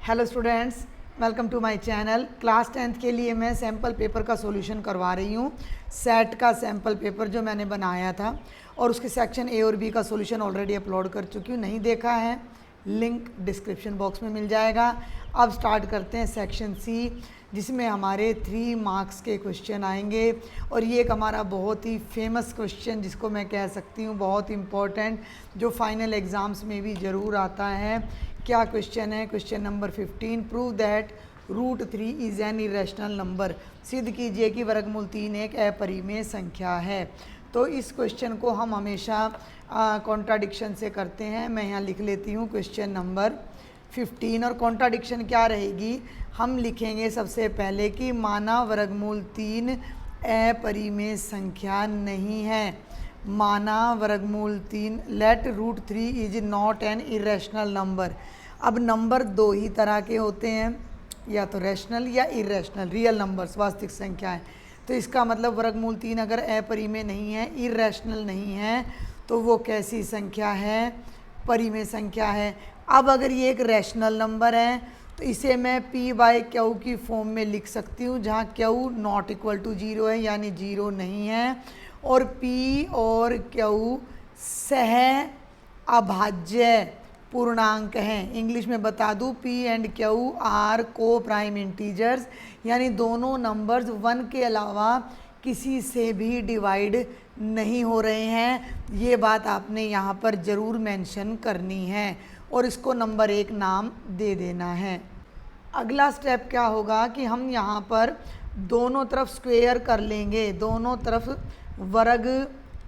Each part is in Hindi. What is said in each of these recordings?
Hello students, welcome to my channel. Class 10th के लिए मैं सैम्पल पेपर का सॉल्यूशन करवा रही हूँ। सेट का सैम्पल पेपर जो मैंने बनाया था और उसके सेक्शन ए और बी का सॉल्यूशन ऑलरेडी अपलोड कर चुकी हूँ। नहीं देखा है, लिंक डिस्क्रिप्शन बॉक्स में मिल जाएगा। अब स्टार्ट करते हैं सेक्शन सी, जिसमें हमारे 3 मार्क्स के क्वेश्चन आएंगे। और ये एक हमारा बहुत ही फेमस क्वेश्चन, जिसको मैं कह सकती हूँ बहुत इम्पॉर्टेंट, जो फाइनल एग्ज़ाम्स में भी ज़रूर आता है। क्या क्वेश्चन है? Question number 15, prove that √3 is an irrational number. सिद्ध कीजिए कि वर्गमूल 3 एक अपरिमेय संख्या है। तो इस क्वेश्चन को हम हमेशा कॉन्ट्राडिक्शन से करते हैं। मैं यहाँ लिख लेती हूँ क्वेश्चन नंबर 15। और कॉन्ट्राडिक्शन क्या रहेगी? हम लिखेंगे सबसे पहले कि माना वर्गमूल 3 अपरिमेय संख्या नहीं है। माना वर्गमूल 3, let √3 is not an irrational number. अब नंबर 2 ही तरह के होते हैं, या तो रैशनल या इरेशनल, रियल नंबर्स, वास्तविक संख्याएं। तो इसका मतलब वर्गमूल 3 अगर अपरिमेय नहीं है, इरेशनल नहीं है, तो वो कैसी संख्या है? परिमेय संख्या है। अब अगर ये एक रैशनल नंबर है तो इसे मैं p/q की फॉर्म में लिख सकती हूँ, जहाँ q नॉट इक्वल टू 0 है, यानी 0 नहीं है। और p और q सह अभाज्य पूर्णांक हैं। इंग्लिश में बता दूँ, p एंड q आर को प्राइम इंटीजर्स, यानी दोनों नंबर्स 1 के अलावा किसी से भी डिवाइड नहीं हो रहे हैं। ये बात आपने यहाँ पर ज़रूर मेंशन करनी है और इसको नंबर 1 नाम दे देना है। अगला स्टेप क्या होगा कि हम यहाँ पर दोनों तरफ स्क्वेयर कर लेंगे। दोनों तरफ वर्ग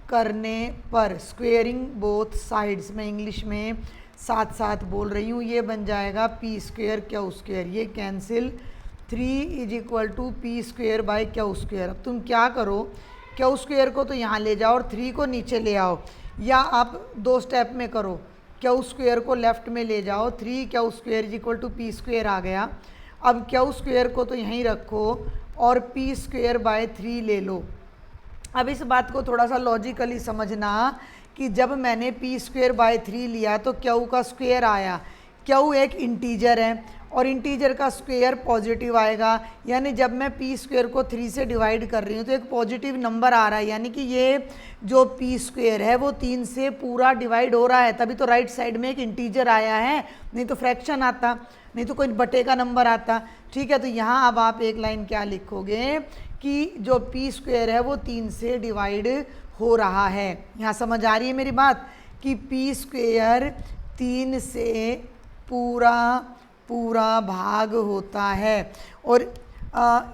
करने पर, स्क्वेयरिंग बोथ साइड्स, मैं इंग्लिश में साथ साथ बोल रही हूँ, ये बन जाएगा p² q²। ये cancel, 3 is equal to p²/q²। अब तुम क्या करो, q² को तो यहाँ ले जाओ और 3 को नीचे ले आओ, या आप 2 स्टेप में करो। q² को लेफ्ट में ले जाओ, 3q² is equal to p² आ गया। अब q² को तो यहीं रखो और p²/3 ले लो। अब इस बात को थोड़ा सा लॉजिकली समझना कि जब मैंने p²/3 लिया तो q का स्क्वायर आया। q एक इंटीजर है और इंटीजर का स्क्वायर पॉजिटिव आएगा, यानी जब मैं p² को 3 से डिवाइड कर रही हूँ तो एक पॉजिटिव नंबर आ रहा है, यानी कि ये जो p² है वो 3 से पूरा डिवाइड हो रहा है। तभी तो राइट साइड में एक इंटीजर आया है, नहीं तो फ्रैक्शन आता, नहीं तो कोई बटे का नंबर आता। ठीक है, तो यहाँ अब आप एक लाइन क्या लिखोगे कि जो p² है वो 3 से डिवाइड हो रहा है। यहाँ समझ आ रही है मेरी बात कि p² 3 से पूरा भाग होता है। और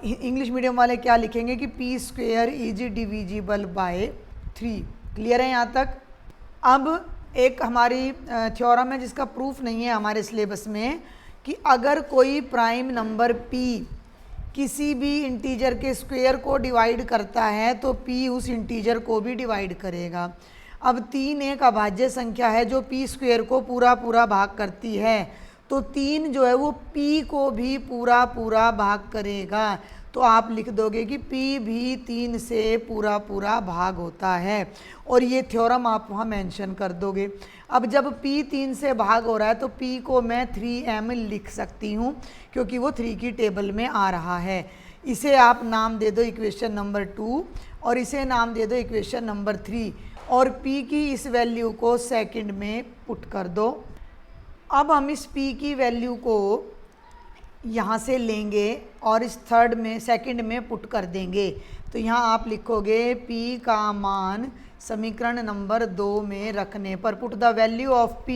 इंग्लिश मीडियम वाले क्या लिखेंगे कि p² is divisible by 3। Clear है यहाँ तक? अब एक हमारी थ्योरम है जिसका प्रूफ नहीं है हमारे सिलेबस में, कि अगर कोई प्राइम नंबर p किसी भी इंटीजर के स्क्वायर को डिवाइड करता है तो p उस इंटीजर को भी डिवाइड करेगा। अब 3 एक अभाज्य संख्या है जो p² को पूरा भाग करती है, तो 3 जो है वो p को भी पूरा भाग करेगा। तो आप लिख दोगे कि p भी 3 से पूरा भाग होता है, और ये थ्योरम आप वहाँ मेंशन कर दोगे। अब जब p 3 से भाग हो रहा है तो p को मैं 3m लिख सकती हूँ, क्योंकि वो 3 की टेबल में आ रहा है। इसे आप नाम दे दो इक्वेशन नंबर 2 और इसे नाम दे दो इक्वेशन नंबर 3, और p की इस वैल्यू को सेकंड में पुट कर दो। अब हम इस p की वैल्यू को यहाँ से लेंगे और इस सेकंड में पुट कर देंगे। तो यहाँ आप लिखोगे p का मान समीकरण नंबर 2 में रखने पर, put the value of p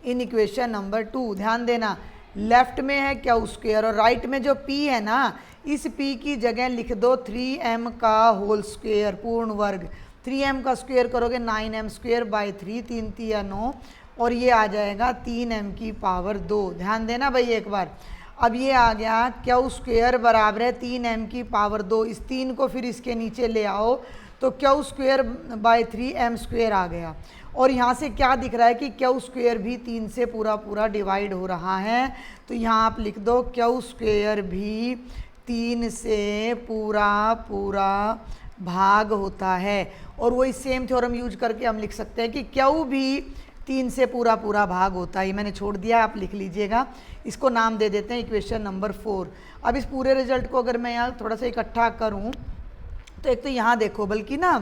in equation number 2। ध्यान देना, लेफ्ट में है q² और राइट में जो p है ना, इस p की जगह लिख दो 3m का होल स्क्वायर, पूर्ण वर्ग। 3m का स्क्वायर करोगे 9m²/3, 3 3 9, और ये आ जाएगा 3m की पावर 2। ध्यान देना भाई एक बार। अब ये आ गया q² बराबर है 3m की पावर 2। इस 3 को फिर इसके नीचे ले आओ तो q²/3 m² आ गया। और यहाँ से क्या दिख रहा है कि q² भी 3 से पूरा डिवाइड हो रहा है। तो यहाँ आप लिख दो q² भी 3 से पूरा भाग होता है। और वही सेम थ्योरम यूज करके हम लिख सकते हैं कि q भी 3 से पूरा पूरा भाग होता है। ये मैंने छोड़ दिया, आप लिख लीजिएगा। इसको नाम दे देते हैं इक्वेशन नंबर 4। अब इस पूरे रिजल्ट को अगर मैं यहाँ थोड़ा सा इकट्ठा करूँ तो एक तो यहाँ देखो, बल्कि ना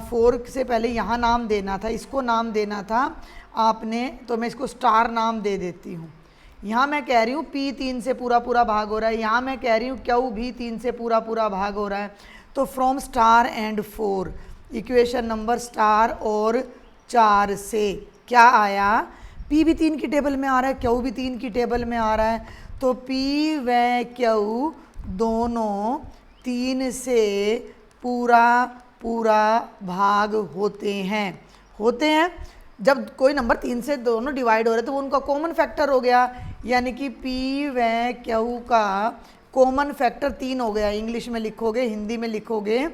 4 से पहले यहाँ नाम देना था, इसको नाम देना था आपने, तो मैं इसको स्टार नाम दे देती हूँ। यहाँ मैं कह रही हूँ P 3 से पूरा पूरा भाग हो रहा है, यहाँ मैं कह रही हूँ Q भी 3 से पूरा पूरा भाग हो रहा है। तो from star and 4, equation number star और 4 से क्या आया, P भी 3 की टेबल में आ रहा है, Q भी 3 की टेबल में आ रहा है, तो P व Q दोनों 3 से पूरा पूरा भाग होते हैं। जब कोई नंबर 3 से दोनों डिवाइड हो रहे तो वो उनका कॉमन फैक्टर हो गया, यानी कि P व Q का कॉमन फैक्टर 3 हो गया। इंग्लिश में लिखोगे, हिंदी में लिखोगे,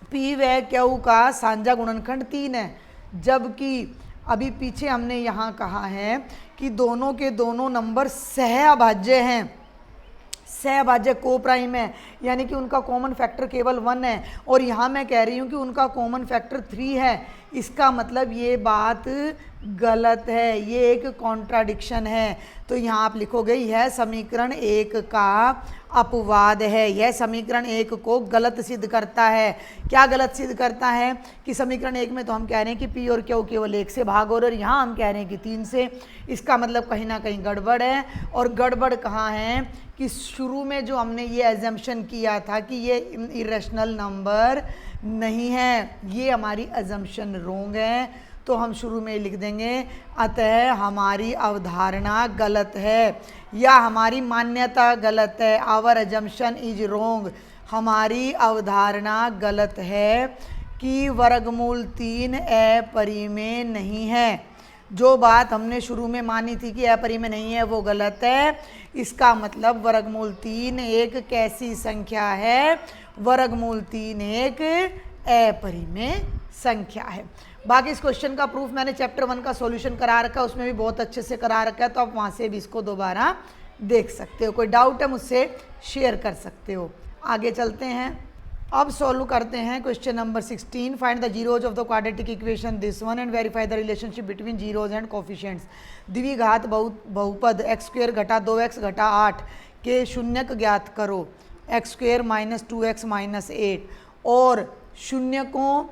P व Q का साझा गुणनखंड 3 है। जबकि अभी पीछे हमने यहाँ कहा है कि दोनों के दोनों नंबर सहअभाज्य हैं, सहअभाज्य को प्राइम है, यानी कि उनका कॉमन फैक्टर केवल 1 है। और यहाँ मैं कह रही हूँ कि उनका कॉमन फैक्टर 3 है। इसका मतलब ये बात गलत है, ये एक कॉन्ट्राडिक्शन है। तो यहाँ आप लिखोगे यह समीकरण 1 का अपवाद है, यह समीकरण 1 को गलत सिद्ध करता है। क्या गलत सिद्ध करता है कि समीकरण 1 में तो हम कह रहे हैं कि P और Q केवल 1 से भाग हो रहे, और यहाँ हम कह रहे हैं कि 3 से। इसका मतलब कहीं ना कहीं गड़बड़ है। और गड़बड़ कहाँ है कि शुरू में जो हमने ये एजम्पशन किया था कि ये इरेशनल नंबर नहीं है, ये हमारी एजम्पशन रोंग है। तो हम शुरू में लिख देंगे अतः हमारी अवधारणा गलत है या हमारी मान्यता गलत है। आवर एजम्पशन इज रोंग, हमारी अवधारणा गलत है कि वर्गमूल 3 अपरिमेय नहीं है। जो बात हमने शुरू में मानी थी कि अपरिमेय नहीं है वो गलत है। इसका मतलब वर्गमूल 3 एक कैसी संख्या है, वर्गमूल 3 एक अपरिमेय संख्या है। बाकी इस क्वेश्चन का प्रूफ मैंने चैप्टर 1 का सॉल्यूशन करा रखा है, उसमें भी बहुत अच्छे से करा रखा है, तो आप वहाँ से भी इसको दोबारा देख सकते हो। कोई डाउट है मुझसे शेयर कर सकते हो। आगे चलते हैं, अब सॉल्व करते हैं question number 16। Find the zeros of the quadratic equation this one and verify the relationship between zeros and coefficients. द्विघात बहुपद x² घटा 2x घटा 8 के शून्यक ज्ञात करो, x² - 2x - 8, और शून्यकों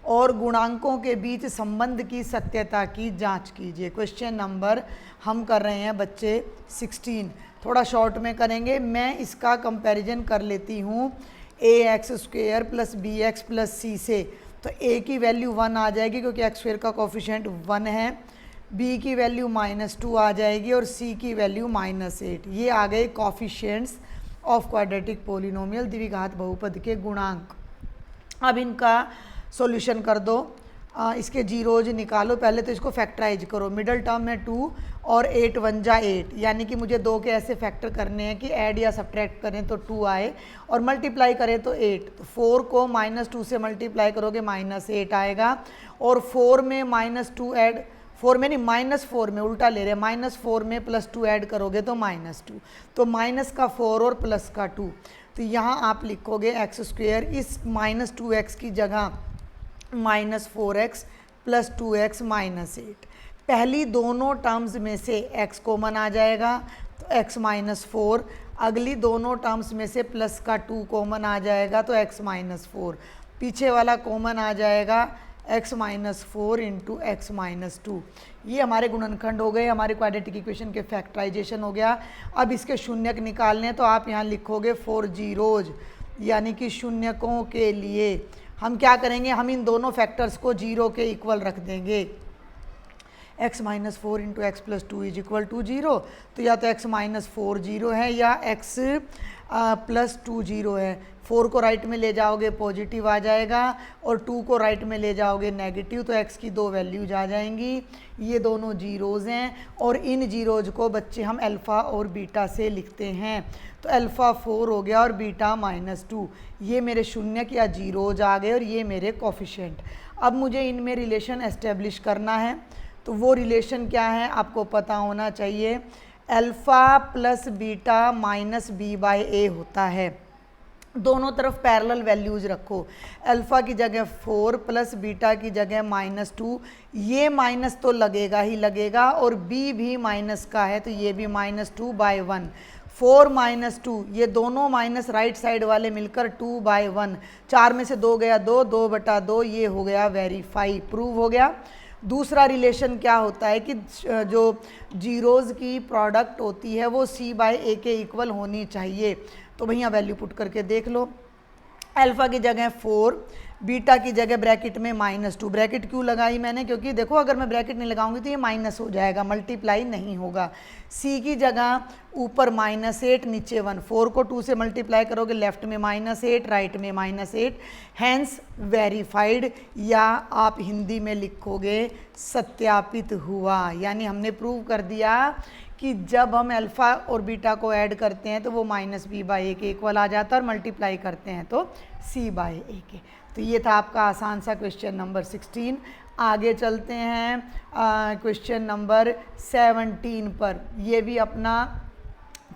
और गुणांकों के बीच संबंध की सत्यता की जांच कीजिए। क्वेश्चन नंबर हम कर रहे हैं बच्चे 16, थोड़ा शॉर्ट में करेंगे। मैं इसका कंपैरिजन कर लेती हूँ ax² + bx + c से। तो a की वैल्यू 1 आ जाएगी क्योंकि x² का कोफिशिएंट 1 है, b की वैल्यू -2 आ जाएगी और c की वैल्यू -8। ये आ गए कोफिशिएंट्स ऑफ क्वाड्रेटिक पोलिनोमियल, द्विघात बहुपद के गुणांक। अब इनका सॉल्यूशन कर दो, इसके जीरोज निकालो। पहले तो इसको फैक्टराइज करो, मिडल टर्म में 2 और 8 1 जा 8, यानी कि मुझे 2 के ऐसे फैक्टर करने हैं कि ऐड या सब्ट्रैक्ट करें तो 2 आए और मल्टीप्लाई करें तो 8। तो 4 को -2 से मल्टीप्लाई करोगे -8 आएगा, और 4 में -2 ऐड, 4 में नहीं -4 में, उल्टा ले रहे हैं, -4 में +2 ऐड करोगे तो -2, तो माइनस का 4 और प्लस का 2। तो यहाँ आप लिखोगे x², इस -2x की जगह -4x + 2x - 8। पहली दोनों टर्म्स में से x कॉमन आ जाएगा तो x - 4, अगली दोनों टर्म्स में से प्लस का 2 कॉमन आ जाएगा तो x - 4, पीछे वाला कॉमन आ जाएगा x - 4 × x - 2। ये हमारे गुणनखंड हो गए, हमारे क्वाड्रेटिक इक्वेशन के फैक्टराइजेशन हो गया। अब इसके शून्यक निकालने, तो आप यहाँ लिखोगे 4 जीरोज, यानी कि शून्यकों के लिए हम क्या करेंगे, हम इन दोनों फैक्टर्स को 0 के इक्वल रख देंगे। x - 4 × x + 2 = 0, तो या तो x - 4 0 है या x + 2 0 है। 4 को राइट में ले जाओगे पॉजिटिव आ जाएगा, और 2 को राइट में ले जाओगे नेगेटिव, तो x की 2 वैल्यूज आ जाएंगी। ये दोनों जीरोज़ हैं, और इन जीरोज़ को बच्चे हम अल्फ़ा और बीटा से लिखते हैं। तो अल्फ़ा 4 हो गया और बीटा -2, ये मेरे शून्यक या जीरोज़ आ गए, और ये मेरे कोफिशिएंट। अब मुझे इनमें रिलेशन एस्टेब्लिश करना है, तो वो रिलेशन क्या है आपको पता होना चाहिए। अल्फ़ा + बीटा - b/a होता है, दोनों तरफ पैरेलल वैल्यूज रखो। अल्फ़ा की जगह 4 प्लस बीटा की जगह -2, ये माइनस तो लगेगा ही लगेगा, और बी भी माइनस का है तो ये भी -2/1। 4 -2, ये दोनों माइनस राइट साइड वाले मिलकर 2/1, 4 में से 2 गया 2, 2/2, ये हो गया वेरीफाई, प्रूव हो गया। दूसरा रिलेशन क्या होता है कि जो जीरोज़ की प्रोडक्ट होती है वो C/A के इक्वल होनी चाहिए। तो भैया वैल्यू पुट करके देख लो। अल्फ़ा की जगह 4, बीटा की जगह ब्रैकेट में -2। ब्रैकेट क्यों लगाई मैंने, क्योंकि देखो अगर मैं ब्रैकेट नहीं लगाऊंगी तो ये माइनस हो जाएगा, मल्टीप्लाई नहीं होगा। सी की जगह ऊपर -8 नीचे 1, 4 को 2 से मल्टीप्लाई करोगे लेफ्ट में -8 राइट में -8, हैंस वेरीफाइड, या आप हिंदी में लिखोगे सत्यापित हुआ। यानी हमने प्रूव कर दिया कि जब हम अल्फ़ा और बीटा को ऐड करते हैं तो वो -b/a के इक्वल आ जाता है, और मल्टीप्लाई करते हैं तो c/a के। तो ये था आपका आसान सा क्वेश्चन नंबर 16। आगे चलते हैं क्वेश्चन नंबर 17 पर। ये भी अपना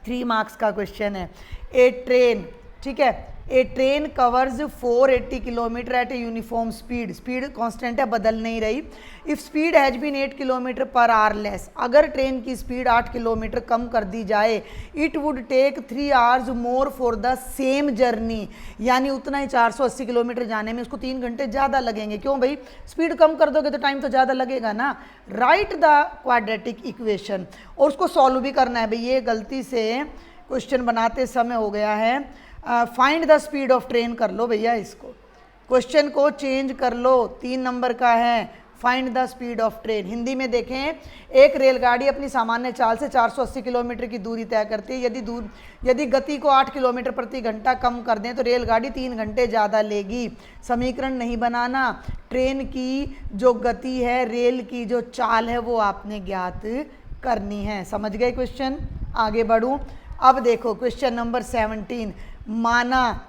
3 मार्क्स का क्वेश्चन है। ए ट्रेन, ठीक है, a train covers 480 kilometre at a uniform speed, speed constant है, बदल नहीं रही। If speed has been 8 kilometre per hour less, अगर ट्रेन की स्पीड 8 किलोमीटर कम कर दी जाए, it would take 3 hours more for the same journey, यानी उतना ही 480 किलोमीटर जाने में उसको 3 घंटे ज़्यादा लगेंगे। क्यों भाई, स्पीड कम कर दोगे तो टाइम तो ज़्यादा लगेगा ना। राइट द क्वाड्रेटिक इक्वेशन, और उसको सॉल्व भी करना है भाई। ये गलती से क्वेश्चन बनाते समय हो गया है। Find the speed of train कर लो भैया, इसको क्वेश्चन को चेंज कर लो। 3 नंबर का है, find the speed of train. Hindi में देखें, एक रेलगाड़ी अपनी सामान्य चाल से 480 किलोमीटर की दूरी तय करती है। यदि गति को 8 किलोमीटर प्रति घंटा कम कर दें तो रेलगाड़ी 3 घंटे ज़्यादा लेगी। समीकरण नहीं बनाना, ट्रेन की जो गति है, रेल की जो चाल है, वो आपने ज्ञात करनी है। समझ गए क्वेश्चन? आगे बढ़ूँ। अब देखो क्वेश्चन नंबर 17। माना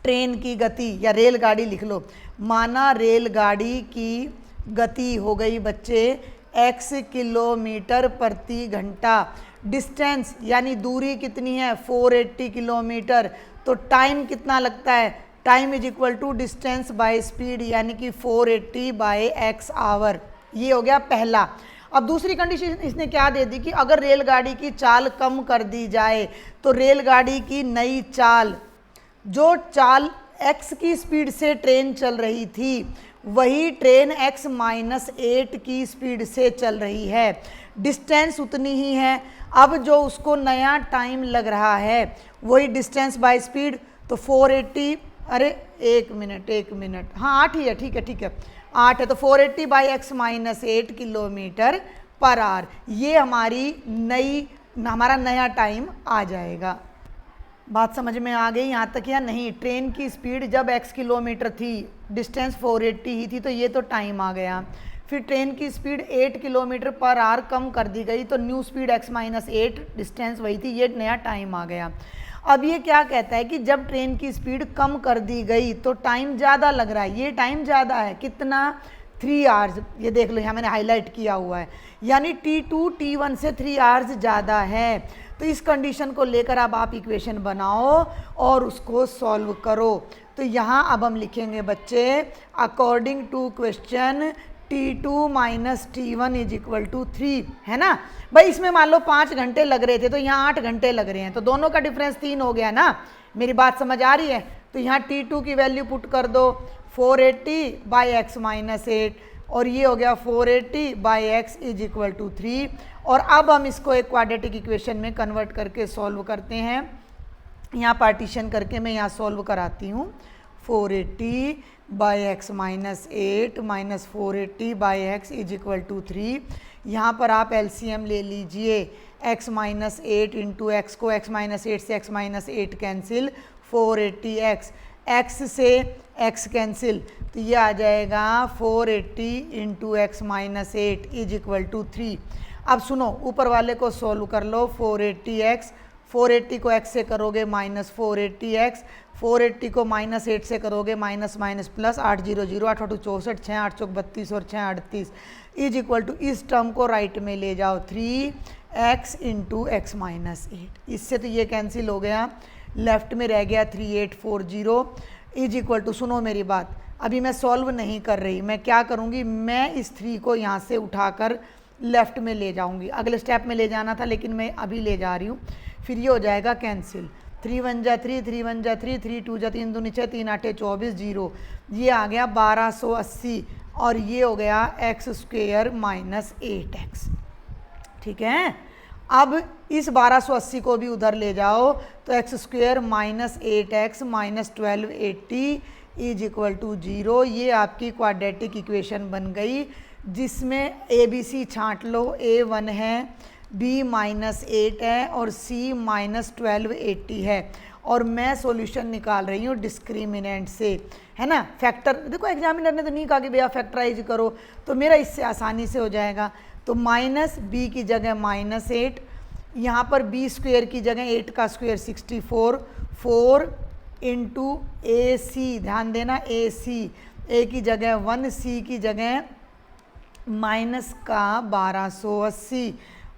ट्रेन की गति, या रेलगाड़ी लिख लो, माना रेलगाड़ी की गति हो गई बच्चे x किलोमीटर प्रति घंटा। डिस्टेंस यानी दूरी कितनी है, 480 किलोमीटर। तो टाइम कितना लगता है, time is equal to distance by speed, यानी कि 480/x आवर। ये हो गया पहला। अब दूसरी कंडीशन इसने क्या दे दी कि अगर रेलगाड़ी की चाल कम कर दी जाए तो रेलगाड़ी की नई चाल, जो चाल x की स्पीड से ट्रेन चल रही थी वही ट्रेन x-8 की स्पीड से चल रही है, डिस्टेंस उतनी ही है। अब जो उसको नया टाइम लग रहा है वही डिस्टेंस बाय स्पीड, तो 480, अरे एक मिनट, हाँ 8 ही है, ठीक है 8 है, तो 480/x-8 किलोमीटर पर आवर, ये हमारा नया टाइम आ जाएगा। बात समझ में आ गई यहाँ तक या नहीं? ट्रेन की स्पीड जब x किलोमीटर थी, डिस्टेंस 480 ही थी, तो ये तो टाइम आ गया। फिर ट्रेन की स्पीड 8 किलोमीटर पर आवर कम कर दी गई, तो न्यू स्पीड x-8, डिस्टेंस वही थी, ये नया टाइम आ गया। अब ये क्या कहता है कि जब ट्रेन की स्पीड कम कर दी गई तो टाइम ज़्यादा लग रहा है। ये टाइम ज़्यादा है, कितना, 3 आवर्स। ये देख लो यहाँ मैंने हाईलाइट किया हुआ है, यानी T2 T1 से 3 आवर्स ज़्यादा है। तो इस कंडीशन को लेकर अब आप इक्वेशन बनाओ और उसको सॉल्व करो। तो यहाँ अब हम लिखेंगे बच्चे, according to question T2 - T1 = 3, है ना भाई। इसमें मान लो 5 घंटे लग रहे थे तो यहाँ 8 घंटे लग रहे हैं, तो दोनों का डिफरेंस 3 हो गया ना। मेरी बात समझ आ रही है? तो यहाँ T2 की वैल्यू पुट कर दो 480/x-8, और ये हो गया 480/x = 3। और अब हम इसको एक क्वाड्रेटिक इक्वेशन में कन्वर्ट करके सॉल्व करते हैं। यहाँ पार्टीशन करके मैं यहाँ सॉल्व कराती हूँ। 480/x-8 - 480/x = 3। यहाँ पर आप LCM ले लीजिए, x-8 इंटू x को x-8 से x-8 कैंसिल, 480x, x से x कैंसिल, तो ये आ जाएगा 480 इंटू x-8 = 3। अब सुनो, ऊपर वाले को सॉल्व कर लो। 480x, 480 को x से करोगे -480x, 480 को -8 से करोगे माइनस प्लस, 8 0 0, 8 8 64, 6 8 32 और 6 38 = इस टर्म को राइट में ले जाओ 3x इंटू x-8। इससे तो ये कैंसिल हो गया, लेफ्ट में रह गया 3840 इज इक्वल टू, सुनो मेरी बात, अभी मैं सॉल्व नहीं कर रही, मैं क्या करूँगी, मैं इस 3 को यहाँ से उठाकर लेफ़्ट में ले जाऊँगी, अगले स्टेप में ले जाना था लेकिन मैं अभी ले जा रही हूँ, फिर ये हो जाएगा कैंसिल, 3 1 जा 3, 3 1 जा 3, 3 2 जा 3 2 नीचे 3 8 24 0, ये आ गया 1280 और ये हो गया x स्क्वेयर माइनस 8x। ठीक है, अब इस 1280 को भी उधर ले जाओ तो x square minus 8x minus 1280 is equal to 0। ये आपकी क्वाड्रेटिक इक्वेशन बन गई, जिसमें ए बी सी छांट लो, A1 है, B माइनस 8 है और C माइनस 1280 है, और मैं सॉल्यूशन निकाल रही हूँ डिस्क्रिमिनेंट से, है ना। फैक्टर देखो, एग्जामिनर ने तो नहीं कहा कि भैया फैक्टराइज करो, तो मेरा इससे आसानी से हो जाएगा। तो माइनस b की जगह माइनस 8, यहाँ पर b स्क्वेयर की जगह 8 का स्क्वेयर 64, 4 इंटू ए सी, ध्यान देना ए सी, ए की जगह 1, सी की जगह माइनस का 1280,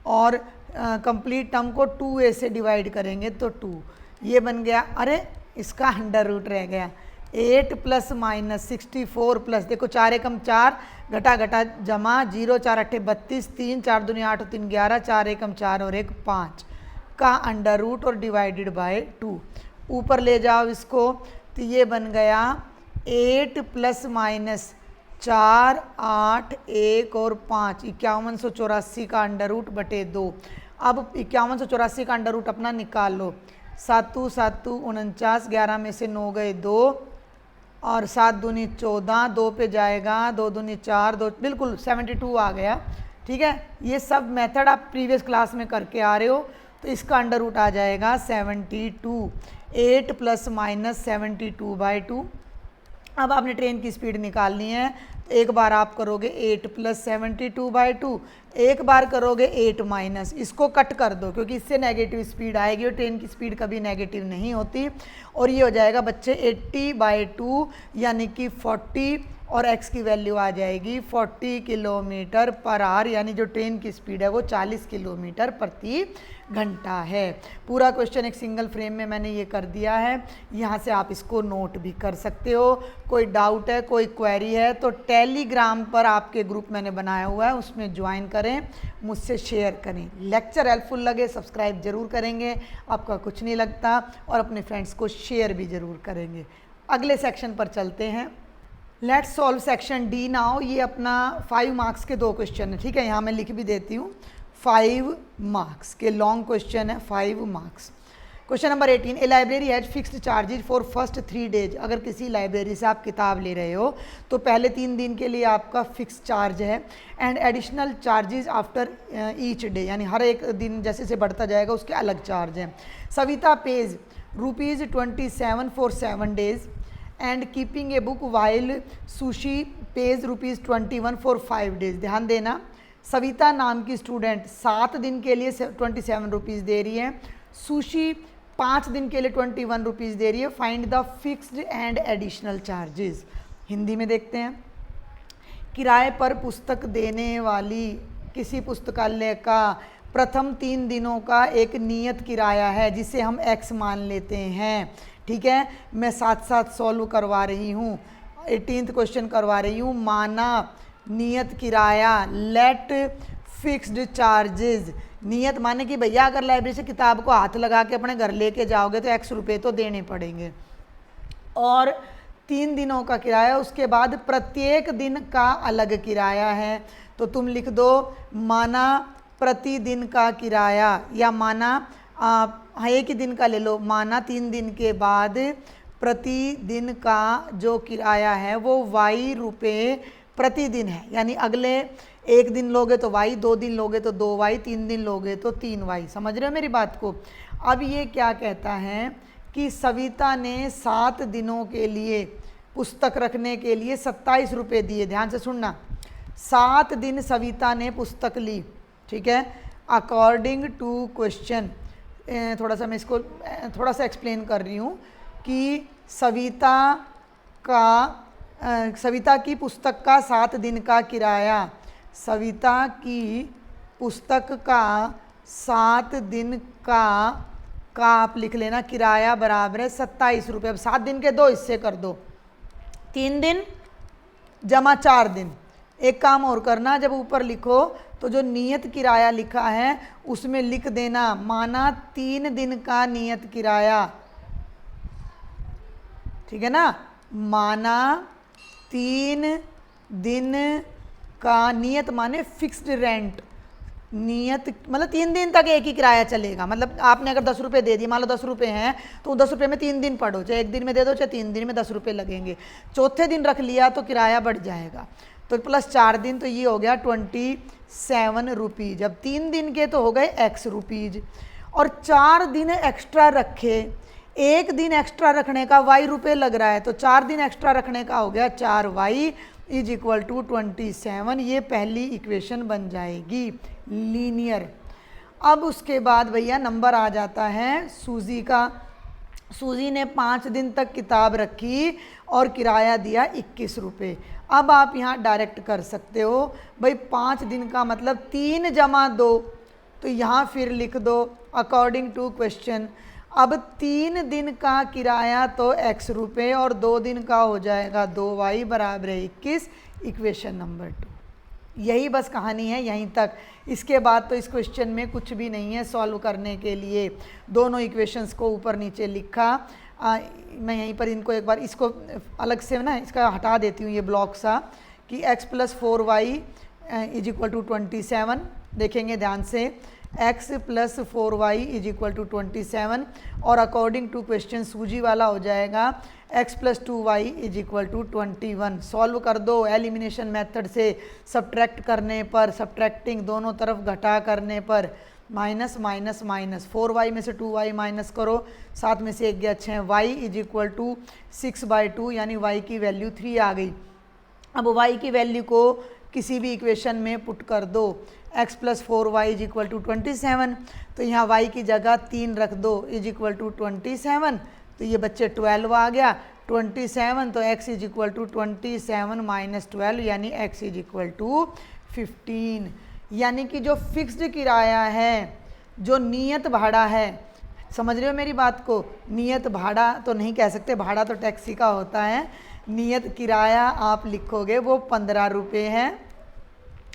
और कंप्लीट टर्म को 2a से डिवाइड करेंगे तो 2, ये बन गया। अरे इसका अंडर रूट रह गया, 8 प्लस माइनस 64 प्लस, देखो 4 एकम 4, घटा घटा जमा 0 4 8 32, 3 4 दूनी 8 और 3 11, 4 एकम 4 और 1 5 का अंडर रूट और डिवाइडेड बाय 2। ऊपर ले जाओ इसको तो ये बन गया 8 प्लस माइनस 4 8 1 और 5, 5184 का अंडर रूट बटे 2। अब 5184 का अंडर रूट अपना निकाल लो, 7 7 49, 11 में से 9 गए 2 और 7 दूनी 14, 2 पे जाएगा 2 दूनी 4, 2 बिल्कुल 72 आ गया। ठीक है, ये सब मेथड आप प्रीवियस क्लास में करके आ रहे हो, तो इसका अंडर रूट आ जाएगा 72, 8 प्लस माइनस 72/2। अब आपने ट्रेन की स्पीड निकालनी है, तो एक बार आप करोगे 8 प्लस 72/2, एक बार करोगे 8 माइनस, इसको कट कर दो क्योंकि इससे नेगेटिव स्पीड आएगी और ट्रेन की स्पीड कभी नेगेटिव नहीं होती, और ये हो जाएगा बच्चे 80/2 यानी कि 40, और x की वैल्यू आ जाएगी 40 किलोमीटर पर आवर, यानी जो ट्रेन की स्पीड है वो 40 किलोमीटर प्रति घंटा है। पूरा क्वेश्चन एक सिंगल फ्रेम में मैंने ये कर दिया है, यहाँ से आप इसको नोट भी कर सकते हो। कोई डाउट है, कोई क्वेरी है तो टेलीग्राम पर आपके ग्रुप मैंने बनाया हुआ है, उसमें ज्वाइन करें, मुझसे शेयर करें। लेक्चर हेल्पफुल लगे सब्सक्राइब ज़रूर करेंगे, आपका कुछ नहीं लगता, और अपने फ्रेंड्स को शेयर भी ज़रूर करेंगे। अगले सेक्शन पर चलते हैं, let's solve section D now. ये अपना 5 मार्क्स के 2 क्वेश्चन है, ठीक है, यहाँ मैं लिख भी देती हूँ, 5 मार्क्स के लॉन्ग क्वेश्चन है, 5 marks. Question number 18, A library has fixed charges for first 3 days. अगर किसी लाइब्रेरी से आप किताब ले रहे हो तो पहले 3 दिन के लिए आपका फिक्स चार्ज है, and additional charges after each day, यानी हर एक दिन जैसे जैसे बढ़ता जाएगा उसके अलग चार्ज हैं। Savita page ₹27 for 7 days and keeping a book while sushi page ₹21 for 5 days. ध्यान देना, सविता नाम की स्टूडेंट 7 दिन के लिए 27 रुपीज़ दे रही है, सुशी 5 दिन के लिए 21 रुपीज़ दे रही है। Find the fixed and additional charges. Hindi में देखते हैं, किराए पर पुस्तक देने वाली किसी पुस्तकालय का प्रथम 3 दिनों का एक नियत किराया है जिसे हम x मान लेते हैं। ठीक है, मैं साथ साथ सॉल्व करवा रही हूँ, 18th क्वेश्चन करवा रही हूँ। माना नियत किराया, लेट फिक्स्ड चार्जेस। नियत माने कि भैया अगर लाइब्रेरी से किताब को हाथ लगा के अपने घर लेके जाओगे तो x रुपये तो देने पड़ेंगे, और 3 दिनों का किराया, उसके बाद प्रत्येक दिन का अलग किराया है। तो तुम लिख दो माना प्रतिदिन का किराया, या माना एक ही दिन का ले लो, माना 3 दिन के बाद प्रतिदिन का जो किराया है वो y रुपये प्रतिदिन है, यानी अगले 1 दिन लोगे तो y, 2 दिन लोगे तो 2y, 3 दिन लोगे तो 3y। समझ रहे हो मेरी बात को। अब ये क्या कहता है कि सविता ने 7 दिनों के लिए पुस्तक रखने के लिए 27 रुपये दिए। ध्यान से सुनना, 7 दिन सविता ने पुस्तक ली, ठीक है। अकॉर्डिंग टू क्वेश्चन, थोड़ा सा मैं इसको थोड़ा सा एक्सप्लेन कर रही हूँ कि सविता की पुस्तक का 7 दिन का किराया, सविता की पुस्तक का 7 दिन का का आप लिख लेना किराया बराबर है 27 रुपये। अब 7 दिन के 2 हिस्से कर दो, 3 दिन जमा 4 दिन। एक काम और करना, जब ऊपर लिखो तो जो नियत किराया लिखा है उसमें लिख देना माना 3 दिन का नियत किराया, ठीक है ना, माना 3 दिन का, नियत माने फिक्स्ड रेंट, नियत मतलब 3 दिन तक एक ही किराया चलेगा। मतलब आपने अगर 10 रुपये दे दिए, मान लो 10 रुपये हैं तो 10 रुपये में 3 दिन पढ़ो, चाहे 1 दिन में दे दो चाहे 3 दिन में 10 रुपये लगेंगे। चौथे दिन रख लिया तो किराया बढ़ जाएगा, तो प्लस 4 दिन तो ये हो गया 27 रुपीज़। अब 3 दिन के तो हो गए x रुपीज़, और 4 दिन एक्स्ट्रा रखे, 1 दिन एक्स्ट्रा रखने का y रुपये लग रहा है, तो 4 दिन एक्स्ट्रा रखने का हो गया 4y इज इक्वल टू 27। ये पहली इक्वेशन बन जाएगी लीनियर। अब उसके बाद भैया नंबर आ जाता है सूजी का। सूजी ने 5 दिन तक किताब रखी और किराया दिया 21 रुपये। अब आप यहाँ डायरेक्ट कर सकते हो भाई, 5 दिन का मतलब 3 जमा 2, तो यहाँ फिर लिख दो अकॉर्डिंग टू क्वेश्चन। अब 3 दिन का किराया तो x रुपये और 2 दिन का हो जाएगा 2y बराबर है 21, इक्वेशन नंबर 2। यही बस कहानी है यहीं तक। इसके बाद तो इस क्वेश्चन में कुछ भी नहीं है सॉल्व करने के लिए। दोनों इक्वेशंस को ऊपर नीचे लिखा। मैं यहीं पर इनको एक बार इसको अलग से ना इसका हटा देती हूँ ये ब्लॉक सा, कि x + 4y is equal to 27। देखेंगे ध्यान से, x + 4y is equal to 27, और अकॉर्डिंग टू क्वेश्चन सूजी वाला हो जाएगा x + 2y is equal to 21। Solve कर दो एलिमिनेशन मेथड से, सब्ट्रैक्ट करने पर, सब्ट्रैक्टिंग दोनों तरफ घटा करने पर, माइनस माइनस माइनस, 4y में से 2y माइनस करो, 7 में से 1 गया 6, y इज इक्वल टू 6/2, यानी y की वैल्यू 3 आ गई। अब y की वैल्यू को किसी भी इक्वेशन में पुट कर दो, x + 4y is equal to 27, तो यहाँ y की जगह 3 रख दो इज इक्वल टू 27, तो ये बच्चे 12 आ गया 27, तो x इज इक्वल टू 27 - 12, यानी x इज इक्वल टू 15। यानी कि जो फिक्स्ड किराया है, जो नियत भाड़ा है, समझ रहे हो मेरी बात को, नियत भाड़ा तो नहीं कह सकते, भाड़ा तो टैक्सी का होता है, नियत किराया आप लिखोगे वो 15 रुपये है,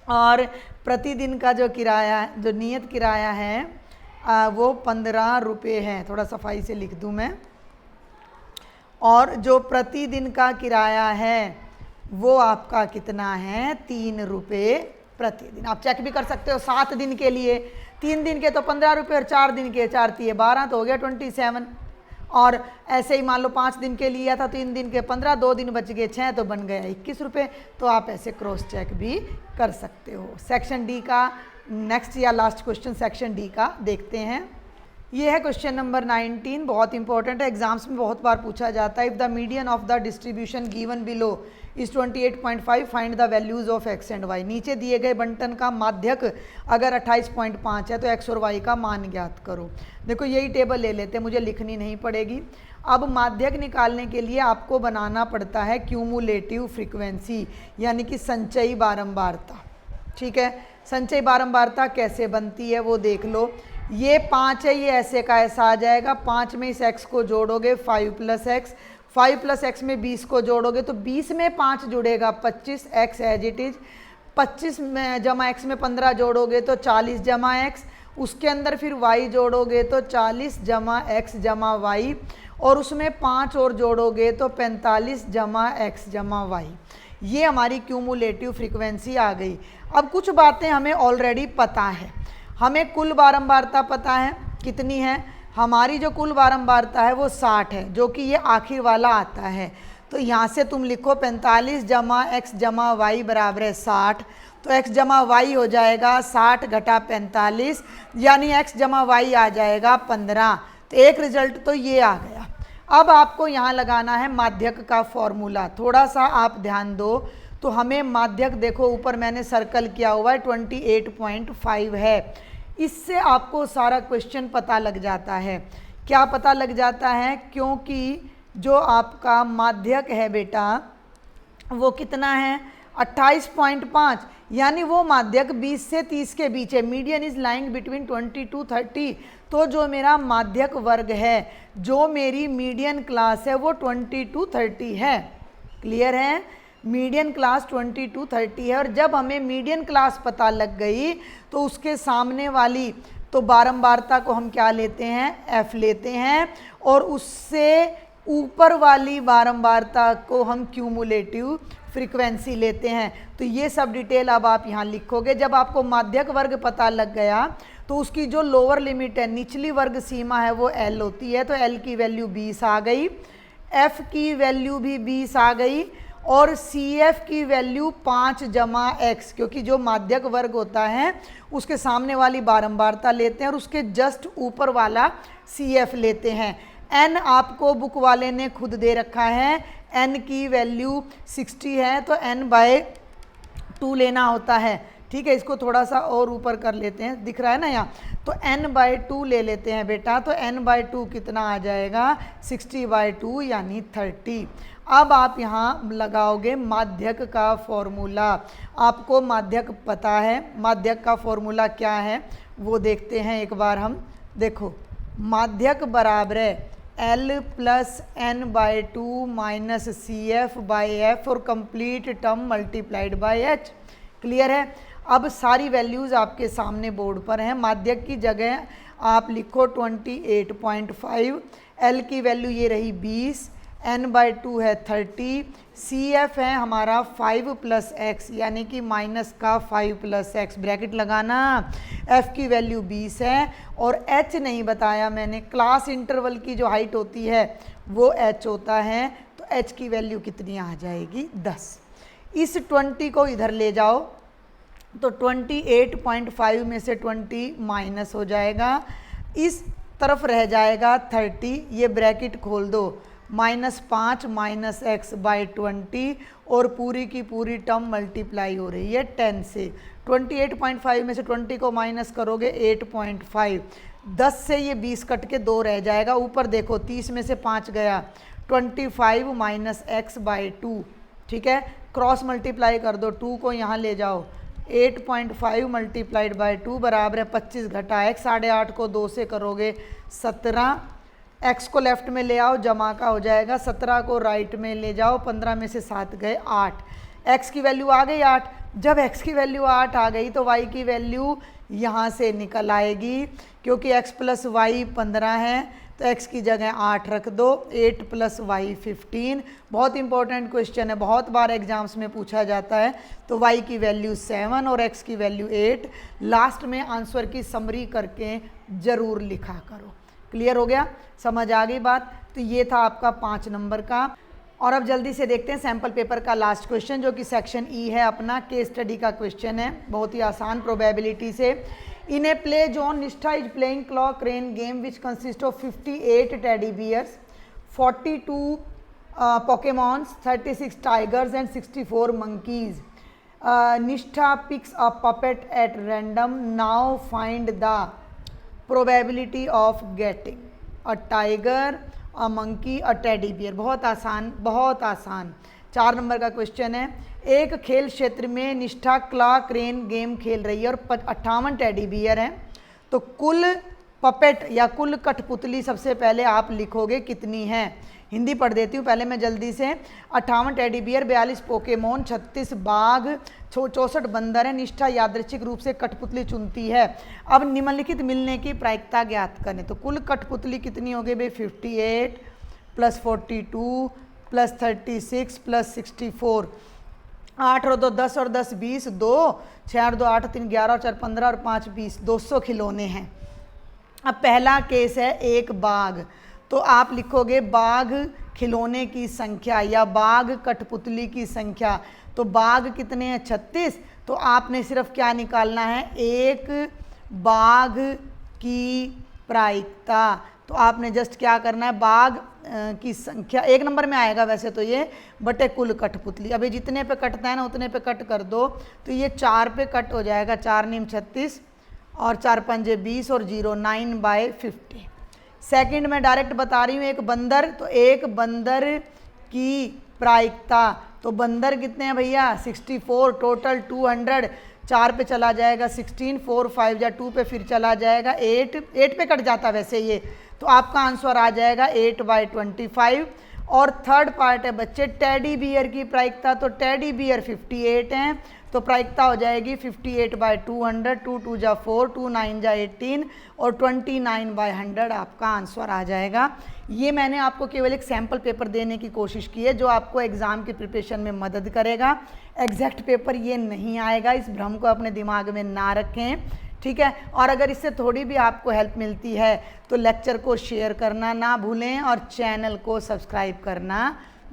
और प्रतिदिन का जो किराया, जो नियत किराया है वो 15 रुपये है। थोड़ा सफाई से लिख दूँ मैं, और जो प्रतिदिन का किराया है वो आपका कितना है, 3 रुपये प्रतिदिन। आप चेक भी कर सकते हो 7 दिन के लिए, 3 दिन के तो 15 रुपये और 4 दिन के 4 × 12 तो हो गया 27, और ऐसे ही मान लो 5 दिन के लिया था, 3 दिन के 15, 2 दिन बच गए 6, तो बन गया 21 रुपये। तो आप ऐसे क्रॉस चेक भी कर सकते हो। सेक्शन डी का नेक्स्ट या लास्ट क्वेश्चन सेक्शन डी का देखते हैं। ये है क्वेश्चन नंबर 19, बहुत इंपॉर्टेंट है, एग्जाम्स में बहुत बार पूछा जाता है। If the median of the distribution given below is 28.5, find the values of x and y। नीचे दिए गए बंटन का माध्यक अगर 28.5 है तो x और y का मान ज्ञात करो। देखो यही टेबल ले लेते हैं, मुझे लिखनी नहीं पड़ेगी। अब माध्यक निकालने के लिए आपको बनाना पड़ता है क्यूमुलेटिव फ्रीक्वेंसी, यानी कि संचयी बारंबारता। ठीक है, संचयी बारंबारता कैसे बनती है वो देख लो। ये 5 है, ये ऐसे का ऐसा आ जाएगा, 5 में इस x को जोड़ोगे 5 + x, 5 + x में 20 को जोड़ोगे तो 20 में 5 जुड़ेगा 25, x एज इट इज, 25 में जमा x में 15 जोड़ोगे तो 40 जमा x, उसके अंदर फिर y जोड़ोगे तो 40 जमा x जमा y, और उसमें 5 और जोड़ोगे तो 45 जमा x जमा y। ये हमारी क्यूमुलेटिव फ्रीक्वेंसी आ गई। अब कुछ बातें हमें ऑलरेडी पता है, हमें कुल बारंबारता पता है कितनी है, हमारी जो कुल बारंबारता है वो 60 है, जो कि ये आखिर वाला आता है। तो यहाँ से तुम लिखो 45 जमा x जमा y बराबर है 60, तो x जमा y हो जाएगा 60 घटा 45, यानी x जमा y आ जाएगा 15। तो एक रिजल्ट तो ये आ गया। अब आपको यहाँ लगाना है माध्यक का फॉर्मूला। थोड़ा सा आप ध्यान दो तो हमें माध्यक, देखो ऊपर मैंने सर्कल किया हुआ है 28.5 है, इससे आपको सारा क्वेश्चन पता लग जाता है। क्या पता लग जाता है, क्योंकि जो आपका माध्यक है बेटा वो कितना है 28.5, यानी वो माध्यक 20 से 30 के बीच है। Median is lying between 20 to 30, तो जो मेरा माध्यक वर्ग है, जो मेरी मीडियन क्लास है, वो 20 to 30 है। क्लियर है? मीडियन क्लास 20 to 30 है। और जब हमें मीडियन क्लास पता लग गई तो उसके सामने वाली तो बारंबारता को हम क्या लेते हैं? एफ लेते हैं। और उससे ऊपर वाली बारंबारता को हम क्यूमुलेटिव फ्रीक्वेंसी लेते हैं। तो ये सब डिटेल अब आप यहाँ लिखोगे। जब आपको माध्यक वर्ग पता लग गया तो उसकी जो लोअर लिमिट है, निचली वर्ग सीमा है, वो एल होती है। तो एल की वैल्यू 20 आ गई, एफ की वैल्यू भी 20 आ गई, और सी एफ की वैल्यू 5 जमा एक्स, क्योंकि जो माध्यक वर्ग होता है उसके सामने वाली बारंबारता लेते हैं और उसके जस्ट ऊपर वाला सी एफ लेते हैं। एन आपको बुक वाले ने खुद दे रखा है, एन की वैल्यू 60 है, तो एन बाय 2 लेना होता है। ठीक है, इसको थोड़ा सा और ऊपर कर लेते हैं, दिख रहा है ना यहाँ, तो n बाई 2 ले लेते हैं बेटा। तो n बाई 2 कितना आ जाएगा? 60 बाई 2 यानी 30। अब आप यहाँ लगाओगे माध्यक का फॉर्मूला। आपको माध्यक पता है, माध्यक का फॉर्मूला क्या है वो देखते हैं एक बार हम। देखो, माध्यक बराबर है L plus n by 2 minus c f by f और complete term multiplied by h. Clear है? अब सारी वैल्यूज़ आपके सामने बोर्ड पर हैं। माध्यक की जगह आप लिखो 28.5, L की वैल्यू ये रही 20, n बाई 2 है 30, सी एफ है हमारा 5 प्लस एक्स यानी कि माइनस का 5 प्लस एक्स, ब्रैकेट लगाना। f की वैल्यू 20 है और h नहीं बताया मैंने, क्लास इंटरवल की जो हाइट होती है वो h होता है। तो h की वैल्यू कितनी आ जाएगी? 10। इस 20 को इधर ले जाओ तो 28.5 में से 20 माइनस हो जाएगा, इस तरफ रह जाएगा 30, ये ब्रैकेट खोल दो, -5 माइनस एक्स बाई 20 और पूरी की पूरी टर्म मल्टीप्लाई हो रही है 10 से। 28.5 में से 20 को माइनस करोगे 8.5, 10 से ये 20 कट के 2 रह जाएगा। ऊपर देखो 30 में से 5 गया, 25 माइनस एक्स बाई 2। ठीक है, क्रॉस मल्टीप्लाई कर दो, 2 को यहाँ ले जाओ, 8.5 मल्टीप्लाइड बाई 2 बराबर है 25 घटा एक्स, 8.5 को 2 से करोगे 17, एक्स को लेफ्ट में ले आओ जमा का हो जाएगा, 17 को राइट में ले जाओ, 15 में से 7 गए 8, एक्स की वैल्यू आ गई 8। जब एक्स की वैल्यू 8 आ गई तो वाई की वैल्यू यहाँ से निकल आएगी, क्योंकि एक्स प्लस वाई 15 है तो x की जगह 8 रख दो, 8 प्लस वाई 15। बहुत इंपॉर्टेंट क्वेश्चन है, बहुत बार एग्जाम्स में पूछा जाता है। तो y की वैल्यू 7 और x की वैल्यू 8। लास्ट में आंसर की समरी करके ज़रूर लिखा करो। क्लियर हो गया? समझ आ गई बात? तो ये था आपका 5 नंबर का। और अब जल्दी से देखते हैं सैम्पल पेपर का लास्ट क्वेश्चन, जो कि सेक्शन ई है अपना, केस स्टडी का क्वेश्चन है, बहुत ही आसान प्रोबेबिलिटी से। In a play, John Nishtha is playing claw crane game which consists of 58 teddy bears, 42 Pokemons, 36 tigers and 64 monkeys. Nishtha picks a puppet at random. Now find the probability of getting a tiger, a monkey, a teddy bear. बहुत आसान, बहुत आसान। 4 नंबर का क्वेश्चन है। एक खेल क्षेत्र में निष्ठा क्ला क्रेन गेम खेल रही है और 58 टेडी बियर हैं, तो कुल पपेट या कुल कठपुतली सबसे पहले आप लिखोगे कितनी है। हिंदी पढ़ देती हूँ पहले मैं जल्दी से। 58 टेडी बियर, 42 पोकेमोन, 36 बाघ, 64 बंदर है। निष्ठा यादृच्छिक रूप से कठपुतली चुनती है। अब निम्नलिखित मिलने की प्रायिकता ज्ञात करें। तो कुल कठपुतली कितनी हो गई भाई? 58 प्लस 42 प्लस 36 प्लस 64, 8 और 2 10 और 10 20, 2 6 और 2 8 3 11 और 4 15 और 5 20, 200 खिलौने हैं। अब पहला केस है एक बाघ, तो आप लिखोगे बाघ खिलौने की संख्या या बाघ कठपुतली की संख्या। तो बाघ कितने हैं? 36। तो आपने सिर्फ क्या निकालना है? एक बाघ की प्रायिकता। तो आपने जस्ट क्या करना है? बाघ की संख्या 1 नंबर में आएगा वैसे तो ये, बटे कुल कठपुतली। अभी जितने पे कटता है ना उतने पे कट कर दो, तो ये 4 पे कट हो जाएगा, 4 नीम 36 और 4 पंजे 20 और 0 9/50। सेकंड में डायरेक्ट बता रही हूँ, एक बंदर, तो एक बंदर की प्रायिकता। तो बंदर कितने हैं भैया? 64, टोटल 200। 4 पे चला जाएगा 16, 4 5 या 2 पे फिर चला जाएगा 8 पे कट जाता वैसे ये, तो आपका आंसर आ जाएगा 8/25। और थर्ड पार्ट है बच्चे टेडी बियर की प्रायिकता, तो टेडी बियर 58 हैं, तो प्रायिकता हो जाएगी 58/200, 2 2 जा 4, 2 9 जा 18 और 29/100 आपका आंसर आ जाएगा। ये मैंने आपको केवल एक सैम्पल पेपर देने की कोशिश की है जो आपको एग्ज़ाम की प्रिपरेशन में मदद करेगा। एग्जैक्ट पेपर ये नहीं आएगा, इस भ्रम को अपने दिमाग में ना रखें, ठीक है। और अगर इससे थोड़ी भी आपको हेल्प मिलती है तो लेक्चर को शेयर करना ना भूलें और चैनल को सब्सक्राइब करना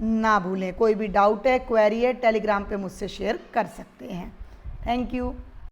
ना भूलें। कोई भी डाउट है, क्वेरी है, टेलीग्राम पे मुझसे शेयर कर सकते हैं। Thank you.